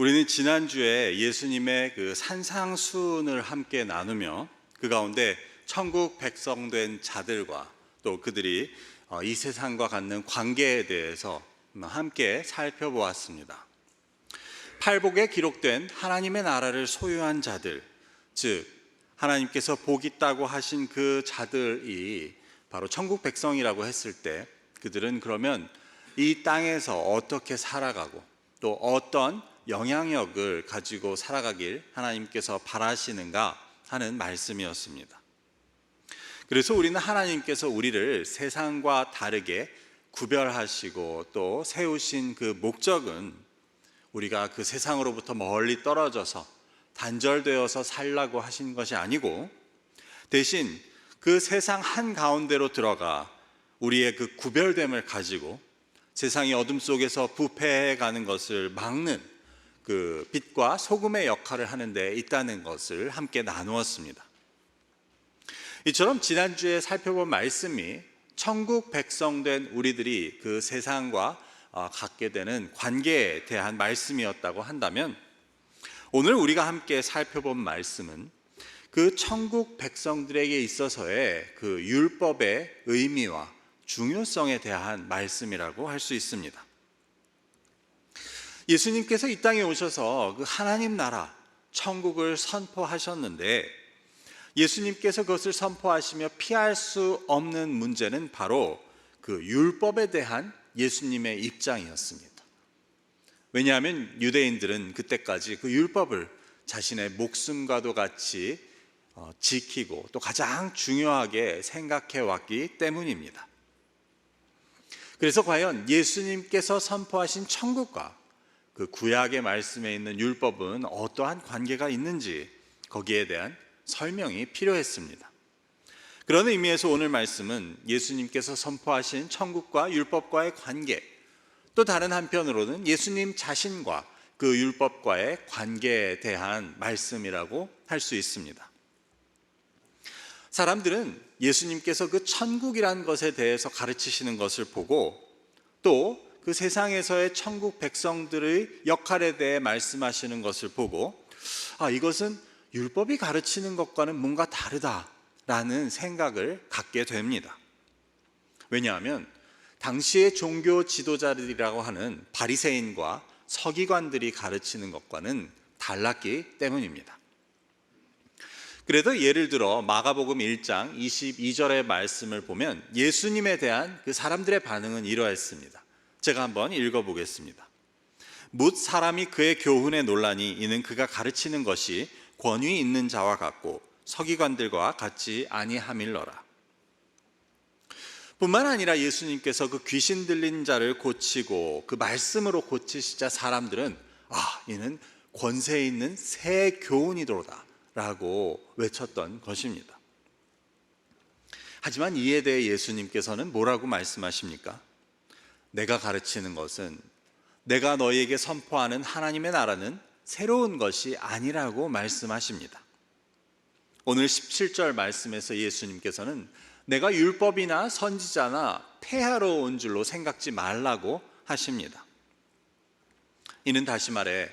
우리는 지난주에 예수님의 그 산상수훈을 함께 나누며 그 가운데 천국 백성된 자들과 또 그들이 이 세상과 갖는 관계에 대해서 함께 살펴보았습니다. 팔복에 기록된 하나님의 나라를 소유한 자들, 즉 하나님께서 복 있다고 하신 그 자들이 바로 천국 백성이라고 했을 때 그들은 그러면 이 땅에서 어떻게 살아가고 또 어떤 영향력을 가지고 살아가길 하나님께서 바라시는가 하는 말씀이었습니다. 그래서 우리는 하나님께서 우리를 세상과 다르게 구별하시고 또 세우신 그 목적은 우리가 그 세상으로부터 멀리 떨어져서 단절되어서 살라고 하신 것이 아니고 대신 그 세상 한가운데로 들어가 우리의 그 구별됨을 가지고 세상이 어둠 속에서 부패해 가는 것을 막는 그 빛과 소금의 역할을 하는 데 있다는 것을 함께 나누었습니다. 이처럼 지난주에 살펴본 말씀이 천국 백성된 우리들이 그 세상과 갖게 되는 관계에 대한 말씀이었다고 한다면 오늘 우리가 함께 살펴본 말씀은 그 천국 백성들에게 있어서의 그 율법의 의미와 중요성에 대한 말씀이라고 할 수 있습니다. 예수님께서 이 땅에 오셔서 그 하나님 나라, 천국을 선포하셨는데 예수님께서 그것을 선포하시며 피할 수 없는 문제는 바로 그 율법에 대한 예수님의 입장이었습니다. 왜냐하면 유대인들은 그때까지 그 율법을 자신의 목숨과도 같이 지키고 또 가장 중요하게 생각해 왔기 때문입니다. 그래서 과연 예수님께서 선포하신 천국과 그 구약의 말씀에 있는 율법은 어떠한 관계가 있는지 거기에 대한 설명이 필요했습니다. 그런 의미에서 오늘 말씀은 예수님께서 선포하신 천국과 율법과의 관계, 또 다른 한편으로는 예수님 자신과 그 율법과의 관계에 대한 말씀이라고 할 수 있습니다. 사람들은 예수님께서 그 천국이라는 것에 대해서 가르치시는 것을 보고 또 그 세상에서의 천국 백성들의 역할에 대해 말씀하시는 것을 보고 이것은 율법이 가르치는 것과는 뭔가 다르다라는 생각을 갖게 됩니다. 왜냐하면 당시의 종교 지도자들이라고 하는 바리새인과 서기관들이 가르치는 것과는 달랐기 때문입니다. 그래도 예를 들어 마가복음 1장 22절의 말씀을 보면 예수님에 대한 그 사람들의 반응은 이러했습니다. 제가 한번 읽어보겠습니다. 뭇 사람이 그의 교훈에 놀라니 이는 그가 가르치는 것이 권위 있는 자와 같고 서기관들과 같지 아니함일러라. 뿐만 아니라 예수님께서 그 귀신 들린 자를 고치고 그 말씀으로 고치시자 사람들은 이는 권세 있는 새 교훈이도다 라고 외쳤던 것입니다. 하지만 이에 대해 예수님께서는 뭐라고 말씀하십니까? 내가 가르치는 것은 내가 너희에게 선포하는 하나님의 나라는 새로운 것이 아니라고 말씀하십니다. 오늘 17절 말씀에서 예수님께서는 내가 율법이나 선지자나 폐하러 온 줄로 생각지 말라고 하십니다. 이는 다시 말해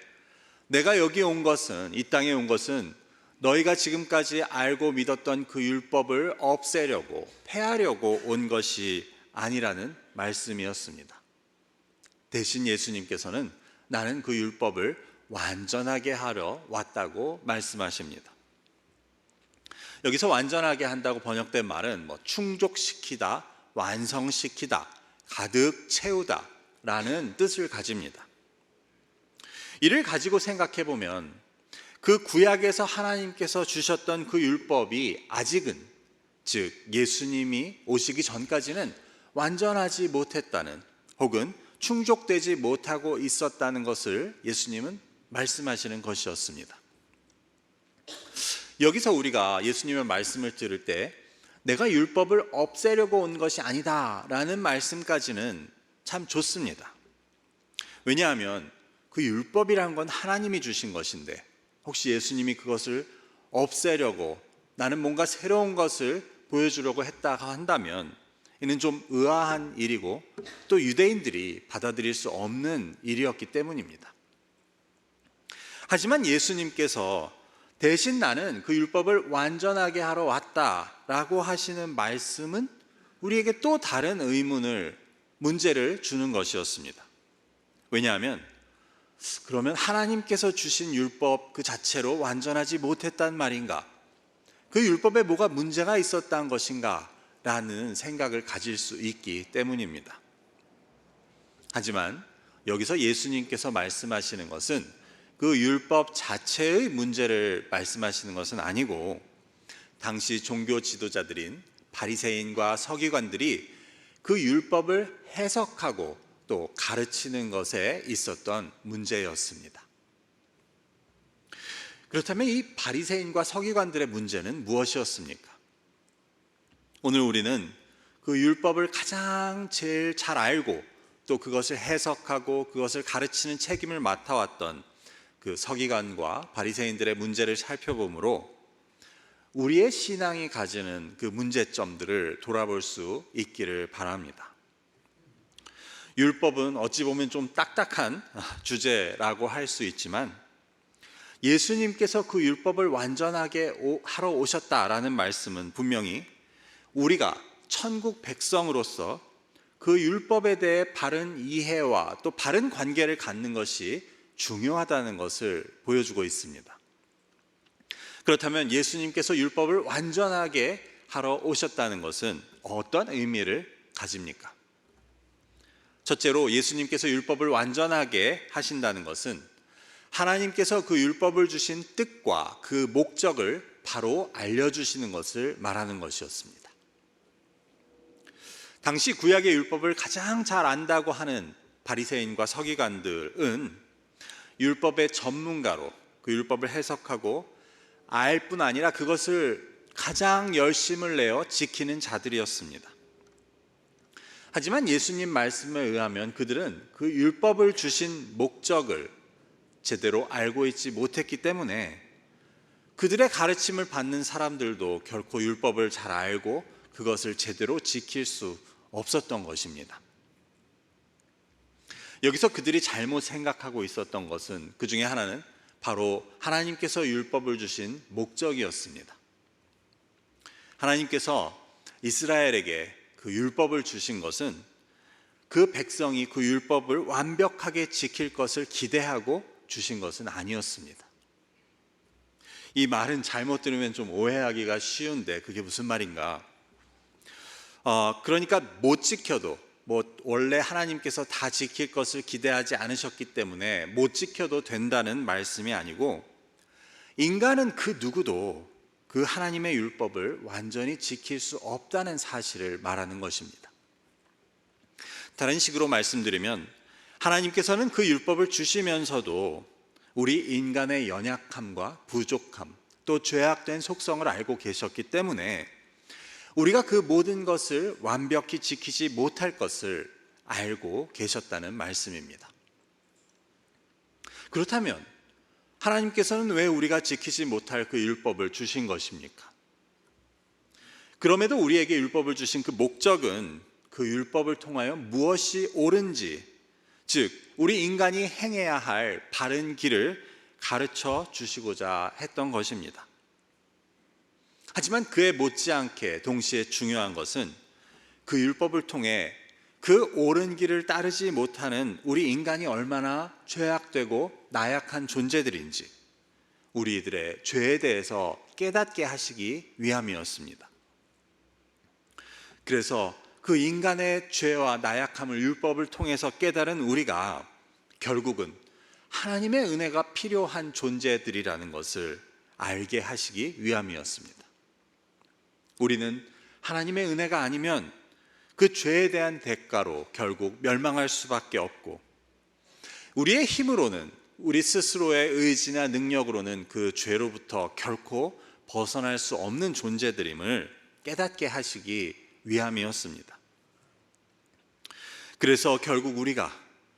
내가 여기 온 것은, 이 땅에 온 것은 너희가 지금까지 알고 믿었던 그 율법을 없애려고 폐하려고 온 것이 아니라는 말씀이었습니다. 대신 예수님께서는 나는 그 율법을 완전하게 하러 왔다고 말씀하십니다. 여기서 완전하게 한다고 번역된 말은 충족시키다, 완성시키다, 가득 채우다 라는 뜻을 가집니다. 이를 가지고 생각해 보면 그 구약에서 하나님께서 주셨던 그 율법이 아직은, 즉 예수님이 오시기 전까지는 완전하지 못했다는 혹은 충족되지 못하고 있었다는 것을 예수님은 말씀하시는 것이었습니다. 여기서 우리가 예수님의 말씀을 들을 때 내가 율법을 없애려고 온 것이 아니다 라는 말씀까지는 참 좋습니다. 왜냐하면 그 율법이란 건 하나님이 주신 것인데 혹시 예수님이 그것을 없애려고 나는 뭔가 새로운 것을 보여주려고 했다가 한다면 이는 좀 의아한 일이고 또 유대인들이 받아들일 수 없는 일이었기 때문입니다. 하지만 예수님께서 대신 나는 그 율법을 완전하게 하러 왔다라고 하시는 말씀은 우리에게 또 다른 문제를 주는 것이었습니다. 왜냐하면 그러면 하나님께서 주신 율법 그 자체로 완전하지 못했단 말인가? 그 율법에 뭐가 문제가 있었던 것인가? 라는 생각을 가질 수 있기 때문입니다. 하지만 여기서 예수님께서 말씀하시는 것은 그 율법 자체의 문제를 말씀하시는 것은 아니고, 당시 종교 지도자들인 바리새인과 서기관들이 그 율법을 해석하고 또 가르치는 것에 있었던 문제였습니다. 그렇다면 이 바리새인과 서기관들의 문제는 무엇이었습니까? 오늘 우리는 그 율법을 가장 제일 잘 알고 또 그것을 해석하고 그것을 가르치는 책임을 맡아왔던 그 서기관과 바리새인들의 문제를 살펴보므로 우리의 신앙이 가지는 그 문제점들을 돌아볼 수 있기를 바랍니다. 율법은 어찌 보면 좀 딱딱한 주제라고 할 수 있지만, 예수님께서 그 율법을 완전하게 하러 오셨다라는 말씀은 분명히 우리가 천국 백성으로서 그 율법에 대해 바른 이해와 또 바른 관계를 갖는 것이 중요하다는 것을 보여주고 있습니다. 그렇다면 예수님께서 율법을 완전하게 하러 오셨다는 것은 어떤 의미를 가집니까? 첫째로, 예수님께서 율법을 완전하게 하신다는 것은 하나님께서 그 율법을 주신 뜻과 그 목적을 바로 알려주시는 것을 말하는 것이었습니다. 당시 구약의 율법을 가장 잘 안다고 하는 바리새인과 서기관들은 율법의 전문가로 그 율법을 해석하고 알 뿐 아니라 그것을 가장 열심을 내어 지키는 자들이었습니다. 하지만 예수님 말씀에 의하면 그들은 그 율법을 주신 목적을 제대로 알고 있지 못했기 때문에 그들의 가르침을 받는 사람들도 결코 율법을 잘 알고 그것을 제대로 지킬 수 없었던 것입니다. 여기서 그들이 잘못 생각하고 있었던 것은, 그 중에 하나는 바로 하나님께서 율법을 주신 목적이었습니다. 하나님께서 이스라엘에게 그 율법을 주신 것은 그 백성이 그 율법을 완벽하게 지킬 것을 기대하고 주신 것은 아니었습니다. 이 말은 잘못 들으면 좀 오해하기가 쉬운데 그게 무슨 말인가? 그러니까 못 지켜도, 원래 하나님께서 다 지킬 것을 기대하지 않으셨기 때문에 못 지켜도 된다는 말씀이 아니고, 인간은 그 누구도 그 하나님의 율법을 완전히 지킬 수 없다는 사실을 말하는 것입니다. 다른 식으로 말씀드리면, 하나님께서는 그 율법을 주시면서도 우리 인간의 연약함과 부족함, 또 죄악된 속성을 알고 계셨기 때문에 우리가 그 모든 것을 완벽히 지키지 못할 것을 알고 계셨다는 말씀입니다. 그렇다면 하나님께서는 왜 우리가 지키지 못할 그 율법을 주신 것입니까? 그럼에도 우리에게 율법을 주신 그 목적은 그 율법을 통하여 무엇이 옳은지, 즉 우리 인간이 행해야 할 바른 길을 가르쳐 주시고자 했던 것입니다. 하지만 그에 못지않게 동시에 중요한 것은 그 율법을 통해 그 옳은 길을 따르지 못하는 우리 인간이 얼마나 죄악되고 나약한 존재들인지 우리들의 죄에 대해서 깨닫게 하시기 위함이었습니다. 그래서 그 인간의 죄와 나약함을 율법을 통해서 깨달은 우리가 결국은 하나님의 은혜가 필요한 존재들이라는 것을 알게 하시기 위함이었습니다. 우리는 하나님의 은혜가 아니면 그 죄에 대한 대가로 결국 멸망할 수밖에 없고, 우리의 힘으로는, 우리 스스로의 의지나 능력으로는 그 죄로부터 결코 벗어날 수 없는 존재들임을 깨닫게 하시기 위함이었습니다. 그래서 결국 우리가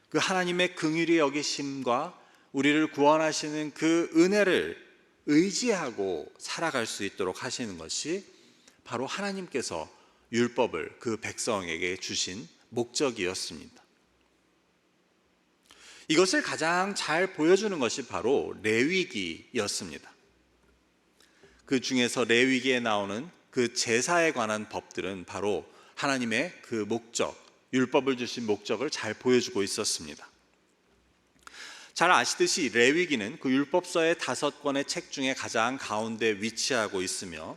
그 하나님의 긍휼히 여기심과 우리를 구원하시는 그 은혜를 의지하고 살아갈 수 있도록 하시는 것이 바로 하나님께서 율법을 그 백성에게 주신 목적이었습니다. 이것을 가장 잘 보여주는 것이 바로 레위기였습니다. 그 중에서 레위기에 나오는 그 제사에 관한 법들은 바로 하나님의 그 목적, 율법을 주신 목적을 잘 보여주고 있었습니다. 잘 아시듯이 레위기는 그 율법서의 5권의 책 중에 가장 가운데 위치하고 있으며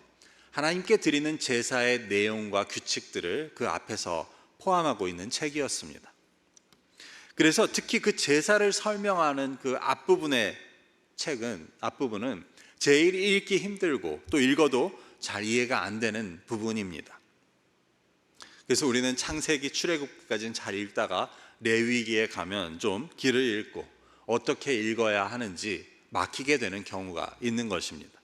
하나님께 드리는 제사의 내용과 규칙들을 그 앞에서 포함하고 있는 책이었습니다. 그래서 특히 그 제사를 설명하는 그 앞부분은 제일 읽기 힘들고 또 읽어도 잘 이해가 안 되는 부분입니다. 그래서 우리는 창세기, 출애굽기까지는 잘 읽다가 레위기에 가면 좀 길을 잃고 어떻게 읽어야 하는지 막히게 되는 경우가 있는 것입니다.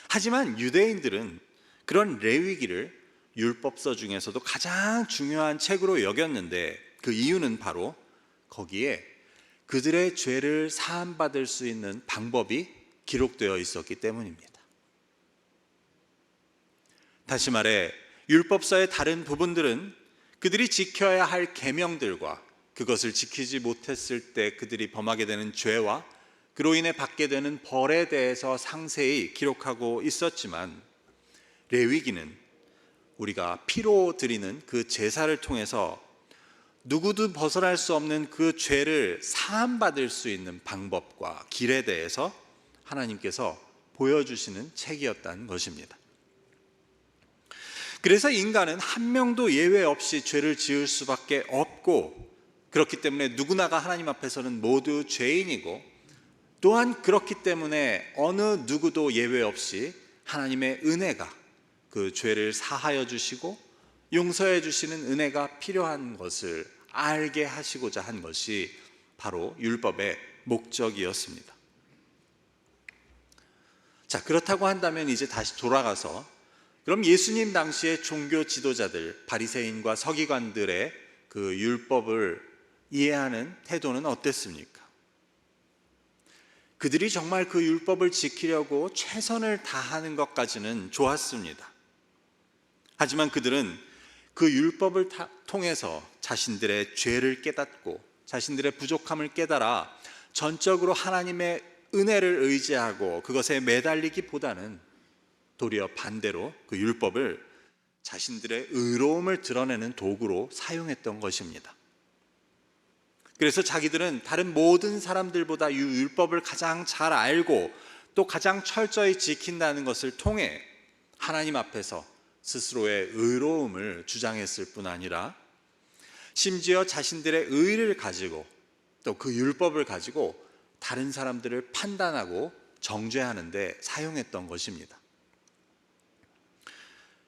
하지만 유대인들은 그런 레위기를 율법서 중에서도 가장 중요한 책으로 여겼는데 그 이유는 바로 거기에 그들의 죄를 사함받을 수 있는 방법이 기록되어 있었기 때문입니다. 다시 말해 율법서의 다른 부분들은 그들이 지켜야 할 계명들과 그것을 지키지 못했을 때 그들이 범하게 되는 죄와 그로 인해 받게 되는 벌에 대해서 상세히 기록하고 있었지만 레위기는 우리가 피로 드리는 그 제사를 통해서 누구도 벗어날 수 없는 그 죄를 사함받을 수 있는 방법과 길에 대해서 하나님께서 보여주시는 책이었다는 것입니다. 그래서 인간은 한 명도 예외 없이 죄를 지을 수밖에 없고 그렇기 때문에 누구나가 하나님 앞에서는 모두 죄인이고 또한 그렇기 때문에 어느 누구도 예외 없이 하나님의 은혜가 그 죄를 사하여 주시고 용서해 주시는 은혜가 필요한 것을 알게 하시고자 한 것이 바로 율법의 목적이었습니다. 자, 그렇다고 한다면 이제 다시 돌아가서 그럼 예수님 당시의 종교 지도자들, 바리새인과 서기관들의 그 율법을 이해하는 태도는 어땠습니까? 그들이 정말 그 율법을 지키려고 최선을 다하는 것까지는 좋았습니다. 하지만 그들은 그 율법을 통해서 자신들의 죄를 깨닫고 자신들의 부족함을 깨달아 전적으로 하나님의 은혜를 의지하고 그것에 매달리기보다는 도리어 반대로 그 율법을 자신들의 의로움을 드러내는 도구로 사용했던 것입니다. 그래서 자기들은 다른 모든 사람들보다 이 율법을 가장 잘 알고 또 가장 철저히 지킨다는 것을 통해 하나님 앞에서 스스로의 의로움을 주장했을 뿐 아니라 심지어 자신들의 의를 가지고 또 그 율법을 가지고 다른 사람들을 판단하고 정죄하는 데 사용했던 것입니다.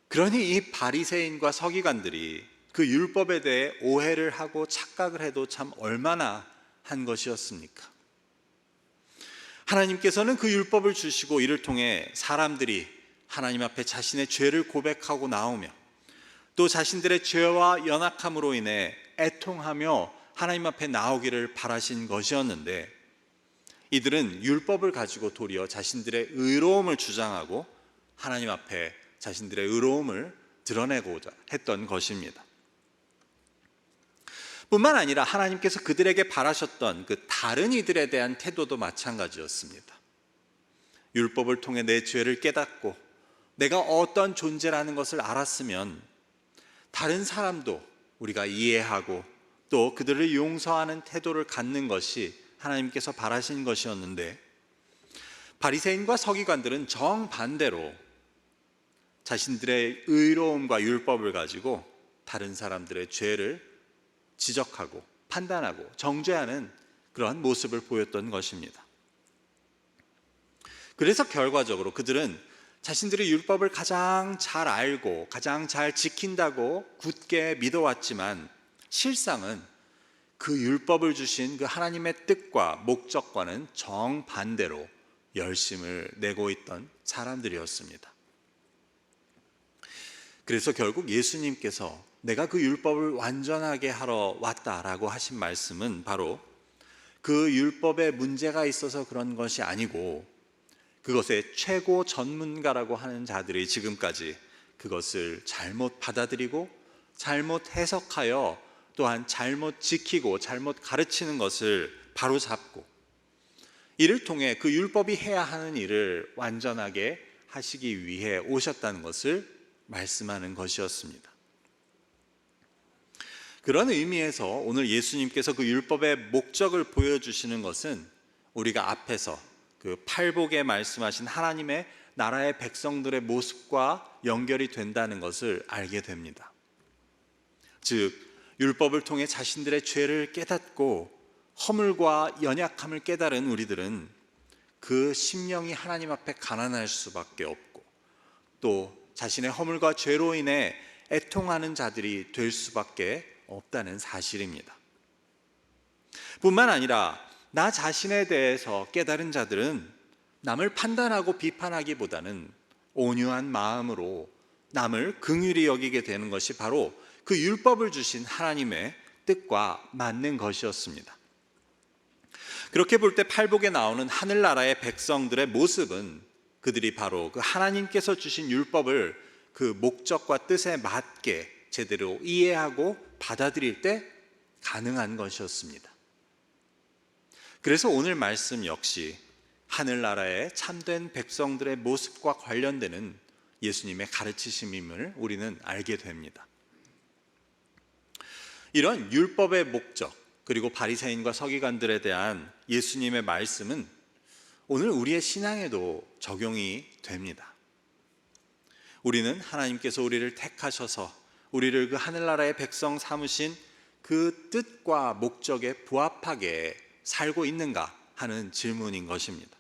그러니 이 바리새인과 서기관들이 그 율법에 대해 오해를 하고 착각을 해도 참 얼마나 한 것이었습니까? 하나님께서는 그 율법을 주시고 이를 통해 사람들이 하나님 앞에 자신의 죄를 고백하고 나오며 또 자신들의 죄와 연약함으로 인해 애통하며 하나님 앞에 나오기를 바라신 것이었는데 이들은 율법을 가지고 도리어 자신들의 의로움을 주장하고 하나님 앞에 자신들의 의로움을 드러내고자 했던 것입니다. 뿐만 아니라 하나님께서 그들에게 바라셨던 그 다른 이들에 대한 태도도 마찬가지였습니다. 율법을 통해 내 죄를 깨닫고 내가 어떤 존재라는 것을 알았으면 다른 사람도 우리가 이해하고 또 그들을 용서하는 태도를 갖는 것이 하나님께서 바라신 것이었는데 바리새인과 서기관들은 정반대로 자신들의 의로움과 율법을 가지고 다른 사람들의 죄를 지적하고 판단하고 정죄하는 그러한 모습을 보였던 것입니다. 그래서 결과적으로 그들은 자신들의 율법을 가장 잘 알고 가장 잘 지킨다고 굳게 믿어왔지만 실상은 그 율법을 주신 그 하나님의 뜻과 목적과는 정반대로 열심을 내고 있던 사람들이었습니다. 그래서 결국 예수님께서 내가 그 율법을 완전하게 하러 왔다라고 하신 말씀은 바로 그 율법에 문제가 있어서 그런 것이 아니고 그것의 최고 전문가라고 하는 자들이 지금까지 그것을 잘못 받아들이고 잘못 해석하여 또한 잘못 지키고 잘못 가르치는 것을 바로잡고 이를 통해 그 율법이 해야 하는 일을 완전하게 하시기 위해 오셨다는 것을 말씀하는 것이었습니다. 그런 의미에서 오늘 예수님께서 그 율법의 목적을 보여주시는 것은 우리가 앞에서 그 팔복에 말씀하신 하나님의 나라의 백성들의 모습과 연결이 된다는 것을 알게 됩니다. 즉, 율법을 통해 자신들의 죄를 깨닫고 허물과 연약함을 깨달은 우리들은 그 심령이 하나님 앞에 가난할 수밖에 없고 또 자신의 허물과 죄로 인해 애통하는 자들이 될 수밖에 없다는 사실입니다. 뿐만 아니라 나 자신에 대해서 깨달은 자들은 남을 판단하고 비판하기보다는 온유한 마음으로 남을 긍휼히 여기게 되는 것이 바로 그 율법을 주신 하나님의 뜻과 맞는 것이었습니다. 그렇게 볼 때 팔복에 나오는 하늘나라의 백성들의 모습은 그들이 바로 그 하나님께서 주신 율법을 그 목적과 뜻에 맞게 제대로 이해하고 받아들일 때 가능한 것이었습니다. 그래서 오늘 말씀 역시 하늘나라의 참된 백성들의 모습과 관련되는 예수님의 가르치심임을 우리는 알게 됩니다. 이런 율법의 목적 그리고 바리새인과 서기관들에 대한 예수님의 말씀은 오늘 우리의 신앙에도 적용이 됩니다. 우리는 하나님께서 우리를 택하셔서 우리를 그 하늘나라의 백성 삼으신 그 뜻과 목적에 부합하게 살고 있는가 하는 질문인 것입니다.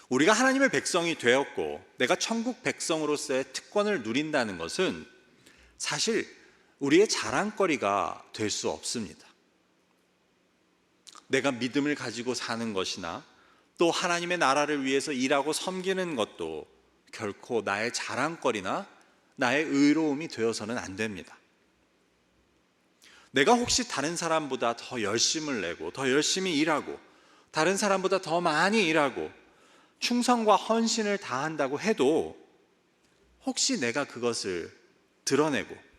우리가 하나님의 백성이 되었고 내가 천국 백성으로서의 특권을 누린다는 것은 사실 우리의 자랑거리가 될 수 없습니다. 내가 믿음을 가지고 사는 것이나 또 하나님의 나라를 위해서 일하고 섬기는 것도 결코 나의 자랑거리나 나의 의로움이 되어서는 안 됩니다. 내가 혹시 다른 사람보다 더 열심을 내고 더 열심히 일하고 다른 사람보다 더 많이 일하고 충성과 헌신을 다한다고 해도 혹시 내가 그것을 드러내고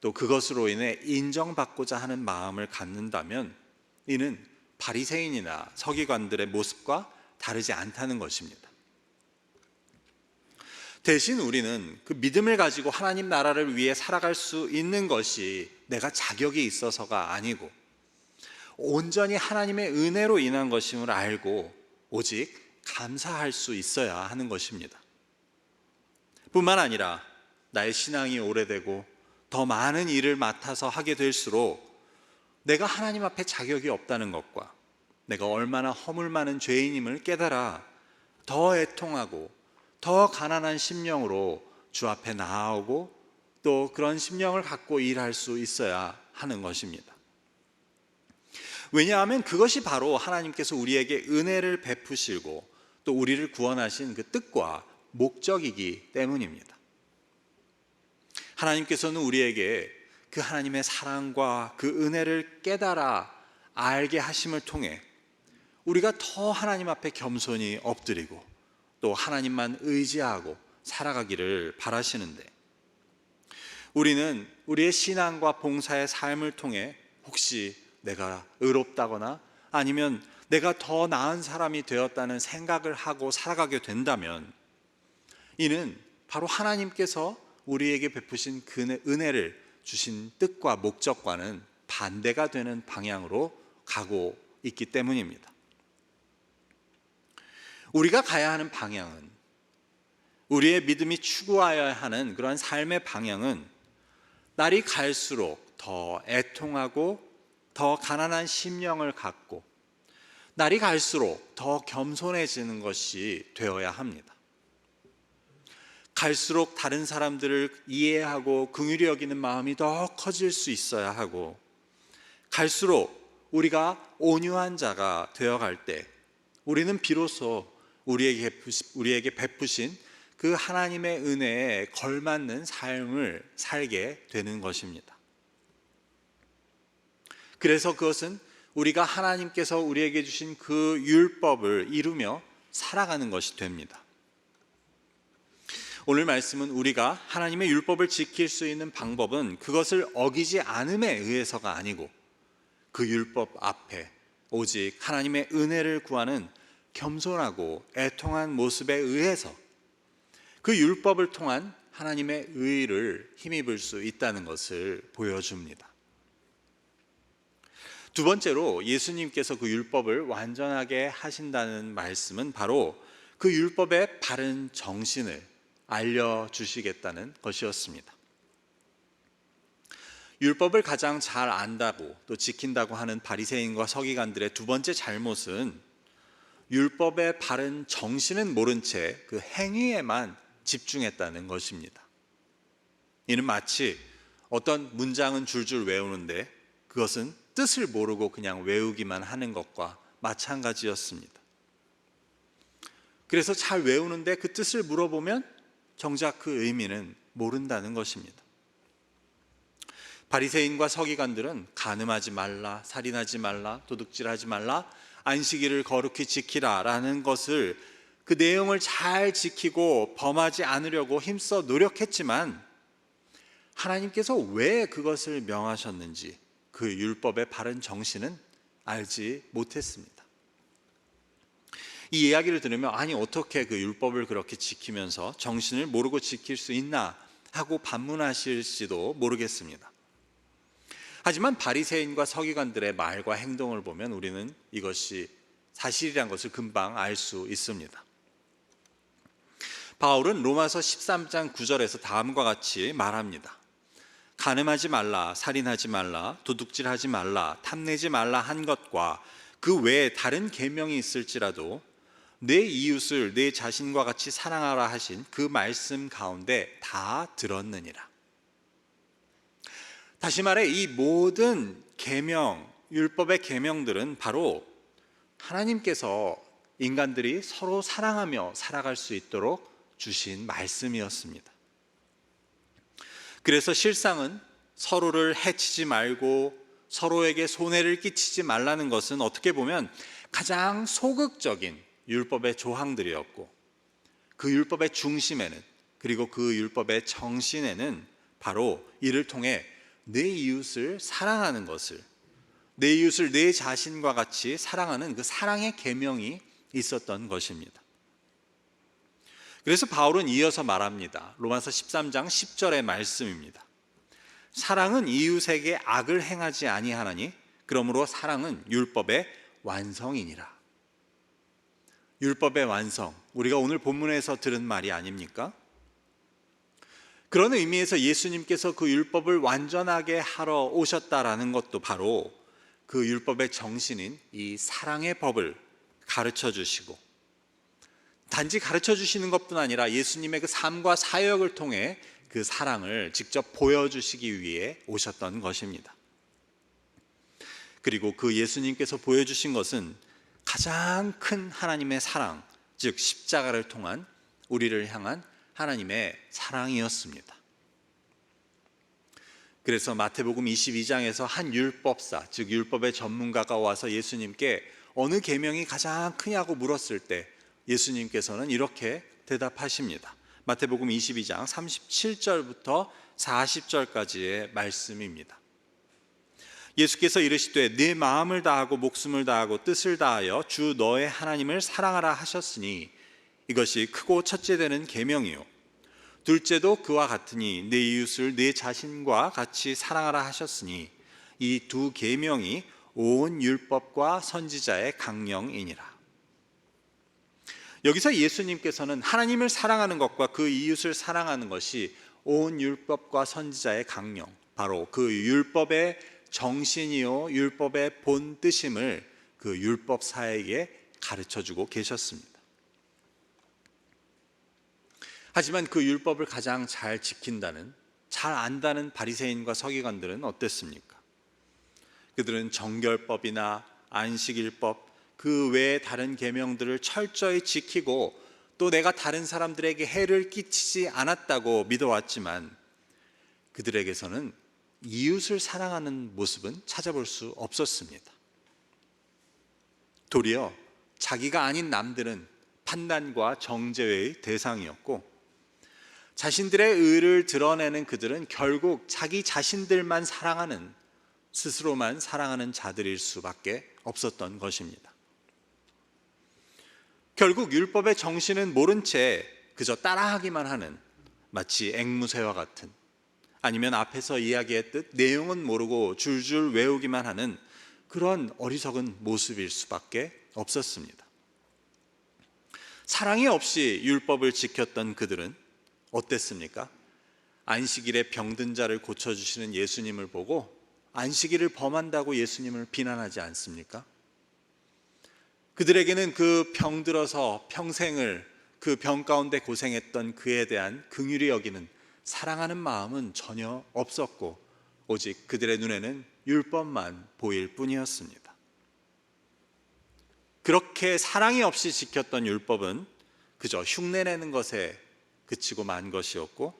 또 그것으로 인해 인정받고자 하는 마음을 갖는다면 이는 바리새인이나 서기관들의 모습과 다르지 않다는 것입니다. 대신 우리는 그 믿음을 가지고 하나님 나라를 위해 살아갈 수 있는 것이 내가 자격이 있어서가 아니고 온전히 하나님의 은혜로 인한 것임을 알고 오직 감사할 수 있어야 하는 것입니다. 뿐만 아니라 나의 신앙이 오래되고 더 많은 일을 맡아서 하게 될수록 내가 하나님 앞에 자격이 없다는 것과 내가 얼마나 허물 많은 죄인임을 깨달아 더 애통하고 더 가난한 심령으로 주 앞에 나아오고 또 그런 심령을 갖고 일할 수 있어야 하는 것입니다. 왜냐하면 그것이 바로 하나님께서 우리에게 은혜를 베푸시고 또 우리를 구원하신 그 뜻과 목적이기 때문입니다. 하나님께서는 우리에게 그 하나님의 사랑과 그 은혜를 깨달아 알게 하심을 통해 우리가 더 하나님 앞에 겸손히 엎드리고 또 하나님만 의지하고 살아가기를 바라시는데 우리는 우리의 신앙과 봉사의 삶을 통해 혹시 내가 의롭다거나 아니면 내가 더 나은 사람이 되었다는 생각을 하고 살아가게 된다면 이는 바로 하나님께서 우리에게 베푸신 그 은혜를 주신 뜻과 목적과는 반대가 되는 방향으로 가고 있기 때문입니다. 우리가 가야 하는 방향은 우리의 믿음이 추구하여야 하는 그러한 삶의 방향은 날이 갈수록 더 애통하고 더 가난한 심령을 갖고 날이 갈수록 더 겸손해지는 것이 되어야 합니다. 갈수록 다른 사람들을 이해하고 긍휼히 여기는 마음이 더 커질 수 있어야 하고 갈수록 우리가 온유한 자가 되어갈 때 우리는 비로소 우리에게 베푸신 그 하나님의 은혜에 걸맞는 삶을 살게 되는 것입니다. 그래서 그것은 우리가 하나님께서 우리에게 주신 그 율법을 이루며 살아가는 것이 됩니다. 오늘 말씀은 우리가 하나님의 율법을 지킬 수 있는 방법은 그것을 어기지 않음에 의해서가 아니고 그 율법 앞에 오직 하나님의 은혜를 구하는 겸손하고 애통한 모습에 의해서 그 율법을 통한 하나님의 의를 힘입을 수 있다는 것을 보여줍니다. 두 번째로 예수님께서 그 율법을 완전하게 하신다는 말씀은 바로 그 율법의 바른 정신을 알려주시겠다는 것이었습니다. 율법을 가장 잘 안다고 또 지킨다고 하는 바리새인과 서기관들의 두 번째 잘못은 율법의 바른 정신은 모른 채 그 행위에만 집중했다는 것입니다. 이는 마치 어떤 문장은 줄줄 외우는데 그것은 뜻을 모르고 그냥 외우기만 하는 것과 마찬가지였습니다. 그래서 잘 외우는데 그 뜻을 물어보면 정작 그 의미는 모른다는 것입니다. 바리새인과 서기관들은 간음하지 말라, 살인하지 말라, 도둑질하지 말라, 안식일을 거룩히 지키라 라는 것을 그 내용을 잘 지키고 범하지 않으려고 힘써 노력했지만 하나님께서 왜 그것을 명하셨는지 그 율법의 바른 정신은 알지 못했습니다. 이 이야기를 들으면 아니 어떻게 그 율법을 그렇게 지키면서 정신을 모르고 지킬 수 있나 하고 반문하실지도 모르겠습니다. 하지만 바리새인과 서기관들의 말과 행동을 보면 우리는 이것이 사실이란 것을 금방 알 수 있습니다. 바울은 로마서 13장 9절에서 다음과 같이 말합니다. 간음하지 말라, 살인하지 말라, 도둑질하지 말라, 탐내지 말라 한 것과 그 외에 다른 계명이 있을지라도 내 이웃을 내 자신과 같이 사랑하라 하신 그 말씀 가운데 다 들었느니라. 다시 말해 이 모든 계명, 율법의 계명들은 바로 하나님께서 인간들이 서로 사랑하며 살아갈 수 있도록 주신 말씀이었습니다. 그래서 실상은 서로를 해치지 말고 서로에게 손해를 끼치지 말라는 것은 어떻게 보면 가장 소극적인 율법의 조항들이었고 그 율법의 중심에는 그리고 그 율법의 정신에는 바로 이를 통해 내 이웃을 사랑하는 것을 내 이웃을 내 자신과 같이 사랑하는 그 사랑의 계명이 있었던 것입니다. 그래서 바울은 이어서 말합니다. 로마서 13장 10절의 말씀입니다. 사랑은 이웃에게 악을 행하지 아니하나니 그러므로 사랑은 율법의 완성이니라. 율법의 완성, 우리가 오늘 본문에서 들은 말이 아닙니까? 그런 의미에서 예수님께서 그 율법을 완전하게 하러 오셨다라는 것도 바로 그 율법의 정신인 이 사랑의 법을 가르쳐 주시고 단지 가르쳐 주시는 것뿐 아니라 예수님의 그 삶과 사역을 통해 그 사랑을 직접 보여주시기 위해 오셨던 것입니다. 그리고 그 예수님께서 보여주신 것은 가장 큰 하나님의 사랑, 즉 십자가를 통한 우리를 향한 하나님의 사랑이었습니다. 그래서 마태복음 22장에서 한 율법사, 즉 율법의 전문가가 와서 예수님께 어느 계명이 가장 크냐고 물었을 때 예수님께서는 이렇게 대답하십니다. 마태복음 22장 37절부터 40절까지의 말씀입니다. 예수께서 이르시되 네 마음을 다하고 목숨을 다하고 뜻을 다하여 주 너의 하나님을 사랑하라 하셨으니 이것이 크고 첫째 되는 계명이요 둘째도 그와 같으니 내 이웃을 내 자신과 같이 사랑하라 하셨으니 이 두 계명이 온 율법과 선지자의 강령이니라. 여기서 예수님께서는 하나님을 사랑하는 것과 그 이웃을 사랑하는 것이 온 율법과 선지자의 강령, 바로 그 율법의 정신이요 율법의 본 뜻임을 그 율법사에게 가르쳐주고 계셨습니다. 하지만 그 율법을 가장 잘 지킨다는, 잘 안다는 바리새인과 서기관들은 어땠습니까? 그들은 정결법이나 안식일법, 그 외에 다른 계명들을 철저히 지키고 또 내가 다른 사람들에게 해를 끼치지 않았다고 믿어왔지만 그들에게서는 이웃을 사랑하는 모습은 찾아볼 수 없었습니다. 도리어 자기가 아닌 남들은 판단과 정죄의 대상이었고 자신들의 의를 드러내는 그들은 결국 자기 자신들만 사랑하는, 스스로만 사랑하는 자들일 수밖에 없었던 것입니다. 결국 율법의 정신은 모른 채 그저 따라하기만 하는, 마치 앵무새와 같은, 아니면 앞에서 이야기했듯 내용은 모르고 줄줄 외우기만 하는 그런 어리석은 모습일 수밖에 없었습니다. 사랑이 없이 율법을 지켰던 그들은 어땠습니까? 안식일에 병든 자를 고쳐주시는 예수님을 보고 안식일을 범한다고 예수님을 비난하지 않습니까? 그들에게는 그 병들어서 평생을 그 병 가운데 고생했던 그에 대한 긍휼히 여기는, 사랑하는 마음은 전혀 없었고 오직 그들의 눈에는 율법만 보일 뿐이었습니다. 그렇게 사랑이 없이 지켰던 율법은 그저 흉내내는 것에 그치고 만 것이었고,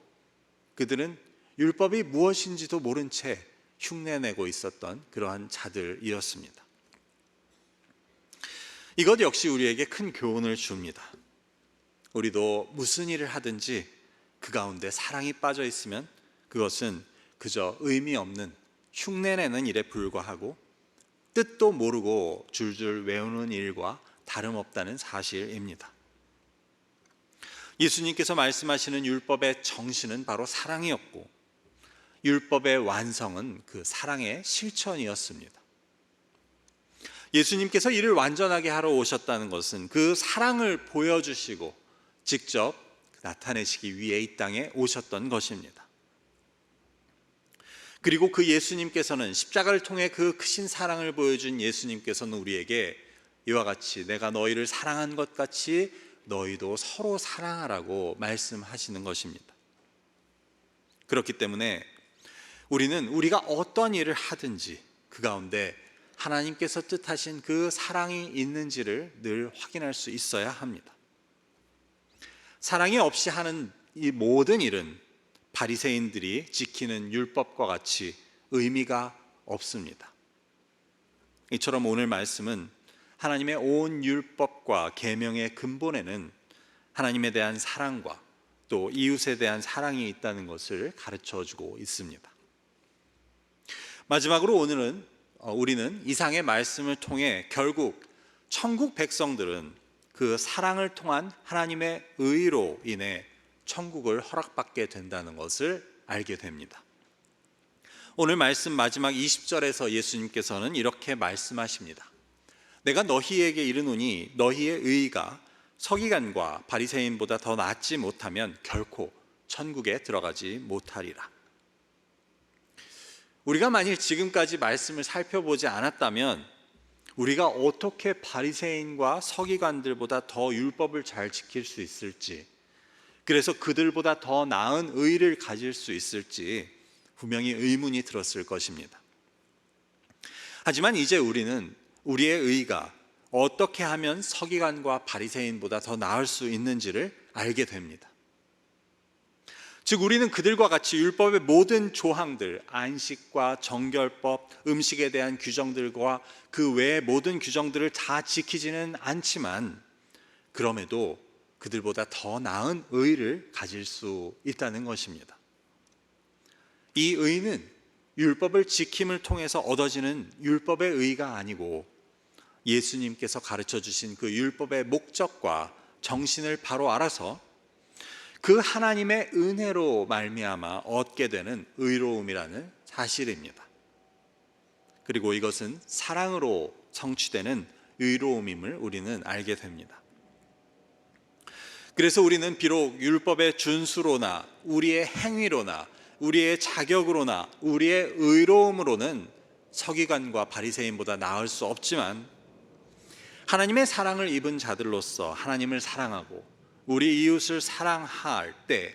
그들은 율법이 무엇인지도 모른 채 흉내내고 있었던 그러한 자들이었습니다. 이것 역시 우리에게 큰 교훈을 줍니다. 우리도 무슨 일을 하든지 그 가운데 사랑이 빠져 있으면 그것은 그저 의미 없는 흉내내는 일에 불과하고 뜻도 모르고 줄줄 외우는 일과 다름없다는 사실입니다. 예수님께서 말씀하시는 율법의 정신은 바로 사랑이었고, 율법의 완성은 그 사랑의 실천이었습니다. 예수님께서 이를 완전하게 하러 오셨다는 것은 그 사랑을 보여주시고 직접 나타내시기 위해 이 땅에 오셨던 것입니다. 그리고 그 예수님께서는, 십자가를 통해 그 크신 사랑을 보여준 예수님께서는 우리에게 이와 같이 내가 너희를 사랑한 것 같이 너희도 서로 사랑하라고 말씀하시는 것입니다. 그렇기 때문에 우리는 우리가 어떤 일을 하든지 그 가운데 하나님께서 뜻하신 그 사랑이 있는지를 늘 확인할 수 있어야 합니다. 사랑이 없이 하는 이 모든 일은 바리새인들이 지키는 율법과 같이 의미가 없습니다. 이처럼 오늘 말씀은 하나님의 온 율법과 계명의 근본에는 하나님에 대한 사랑과 또 이웃에 대한 사랑이 있다는 것을 가르쳐주고 있습니다. 마지막으로 오늘은 우리는 이상의 말씀을 통해 결국 천국 백성들은 그 사랑을 통한 하나님의 의로 인해 천국을 허락받게 된다는 것을 알게 됩니다. 오늘 말씀 마지막 20절에서 예수님께서는 이렇게 말씀하십니다. 내가 너희에게 이르노니 너희의 의가 서기관과 바리새인보다 더 낫지 못하면 결코 천국에 들어가지 못하리라. 우리가 만일 지금까지 말씀을 살펴보지 않았다면 우리가 어떻게 바리새인과 서기관들보다 더 율법을 잘 지킬 수 있을지, 그래서 그들보다 더 나은 의를 가질 수 있을지 분명히 의문이 들었을 것입니다. 하지만 이제 우리는 우리의 의가 어떻게 하면 서기관과 바리새인보다 더 나을 수 있는지를 알게 됩니다. 즉 우리는 그들과 같이 율법의 모든 조항들, 안식과 정결법, 음식에 대한 규정들과 그 외의 모든 규정들을 다 지키지는 않지만 그럼에도 그들보다 더 나은 의를 가질 수 있다는 것입니다. 이 의는 율법을 지킴을 통해서 얻어지는 율법의 의가 아니고 예수님께서 가르쳐 주신 그 율법의 목적과 정신을 바로 알아서 그 하나님의 은혜로 말미암아 얻게 되는 의로움이라는 사실입니다. 그리고 이것은 사랑으로 성취되는 의로움임을 우리는 알게 됩니다. 그래서 우리는 비록 율법의 준수로나 우리의 행위로나 우리의 자격으로나 우리의 의로움으로는 서기관과 바리새인보다 나을 수 없지만 하나님의 사랑을 입은 자들로서 하나님을 사랑하고 우리 이웃을 사랑할 때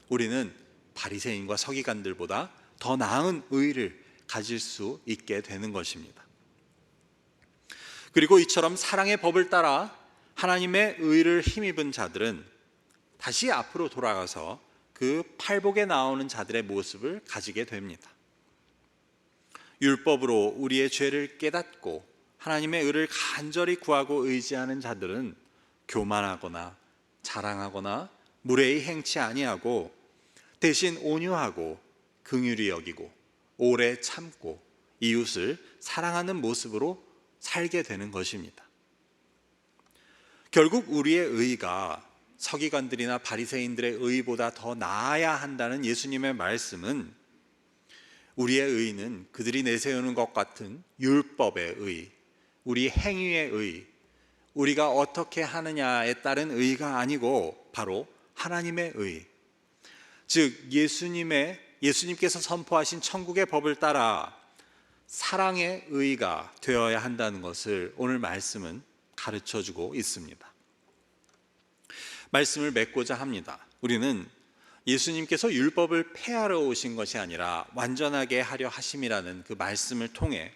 우리는 바리새인과 서기관들보다 더 나은 의를 가질 수 있게 되는 것입니다. 그리고 이처럼 사랑의 법을 따라 하나님의 의를 힘입은 자들은 다시 앞으로 돌아가서 그 팔복에 나오는 자들의 모습을 가지게 됩니다. 율법으로 우리의 죄를 깨닫고 하나님의 의를 간절히 구하고 의지하는 자들은 교만하거나 자랑하거나 무례히 행치 아니하고 대신 온유하고 긍휼히 여기고 오래 참고 이웃을 사랑하는 모습으로 살게 되는 것입니다. 결국 우리의 의가 서기관들이나 바리새인들의 의보다 더 나아야 한다는 예수님의 말씀은 우리의 의는 그들이 내세우는 것 같은 율법의 의, 우리 행위의 의, 우리가 어떻게 하느냐에 따른 의가 아니고 바로 하나님의 의, 즉 예수님께서 선포하신 천국의 법을 따라 사랑의 의가 되어야 한다는 것을 오늘 말씀은 가르쳐주고 있습니다. 말씀을 맺고자 합니다. 우리는 예수님께서 율법을 폐하러 오신 것이 아니라 완전하게 하려 하심이라는 그 말씀을 통해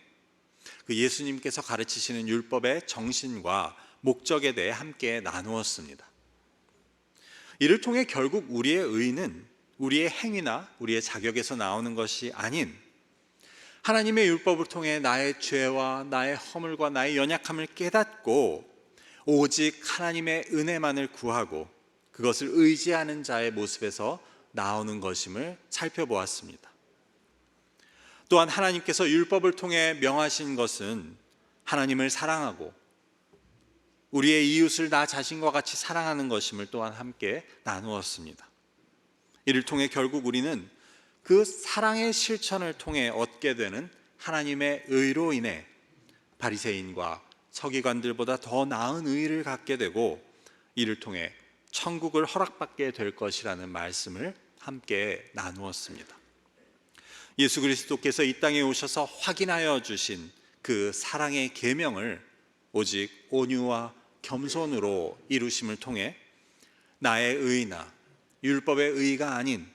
그 예수님께서 가르치시는 율법의 정신과 목적에 대해 함께 나누었습니다. 이를 통해 결국 우리의 의는 우리의 행위나 우리의 자격에서 나오는 것이 아닌 하나님의 율법을 통해 나의 죄와 나의 허물과 나의 연약함을 깨닫고 오직 하나님의 은혜만을 구하고 그것을 의지하는 자의 모습에서 나오는 것임을 살펴보았습니다. 또한 하나님께서 율법을 통해 명하신 것은 하나님을 사랑하고 우리의 이웃을 나 자신과 같이 사랑하는 것임을 또한 함께 나누었습니다. 이를 통해 결국 우리는 그 사랑의 실천을 통해 얻게 되는 하나님의 의로 인해 바리새인과 서기관들보다 더 나은 의를 갖게 되고 이를 통해 천국을 허락받게 될 것이라는 말씀을 함께 나누었습니다. 예수 그리스도께서 이 땅에 오셔서 확인하여 주신 그 사랑의 계명을 오직 온유와 겸손으로 이루심을 통해 나의 의나 율법의 의가 아닌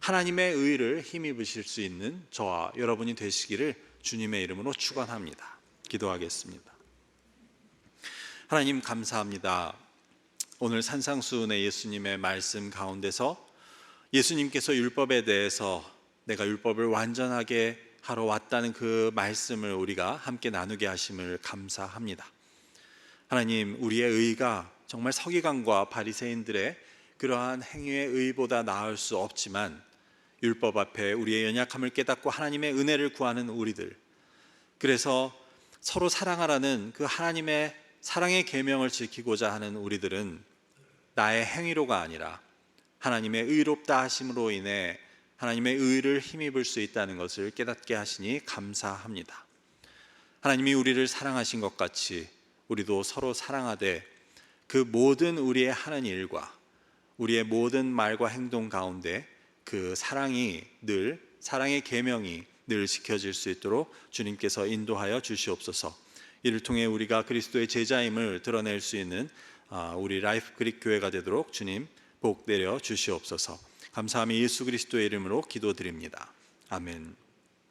하나님의 의를 힘입으실 수 있는 저와 여러분이 되시기를 주님의 이름으로 축원합니다. 기도하겠습니다. 하나님 감사합니다. 오늘 산상수훈의 예수님의 말씀 가운데서 예수님께서 율법에 대해서 내가 율법을 완전하게 하러 왔다는 그 말씀을 우리가 함께 나누게 하심을 감사합니다. 하나님, 우리의 의가 정말 서기관과 바리새인들의 그러한 행위의 의보다 나을 수 없지만 율법 앞에 우리의 연약함을 깨닫고 하나님의 은혜를 구하는 우리들, 그래서 서로 사랑하라는 그 하나님의 사랑의 계명을 지키고자 하는 우리들은 나의 행위로가 아니라 하나님의 의롭다 하심으로 인해 하나님의 의를 힘입을 수 있다는 것을 깨닫게 하시니 감사합니다. 하나님이 우리를 사랑하신 것 같이 우리도 서로 사랑하되 그 모든 우리의 하는 일과 우리의 모든 말과 행동 가운데 그 사랑의 계명이 늘 지켜질 수 있도록 주님께서 인도하여 주시옵소서. 이를 통해 우리가 그리스도의 제자임을 드러낼 수 있는 우리 라이프 그릭 교회가 되도록 주님 복 내려 주시옵소서. 감사함이 예수 그리스도의 이름으로 기도드립니다. 아멘.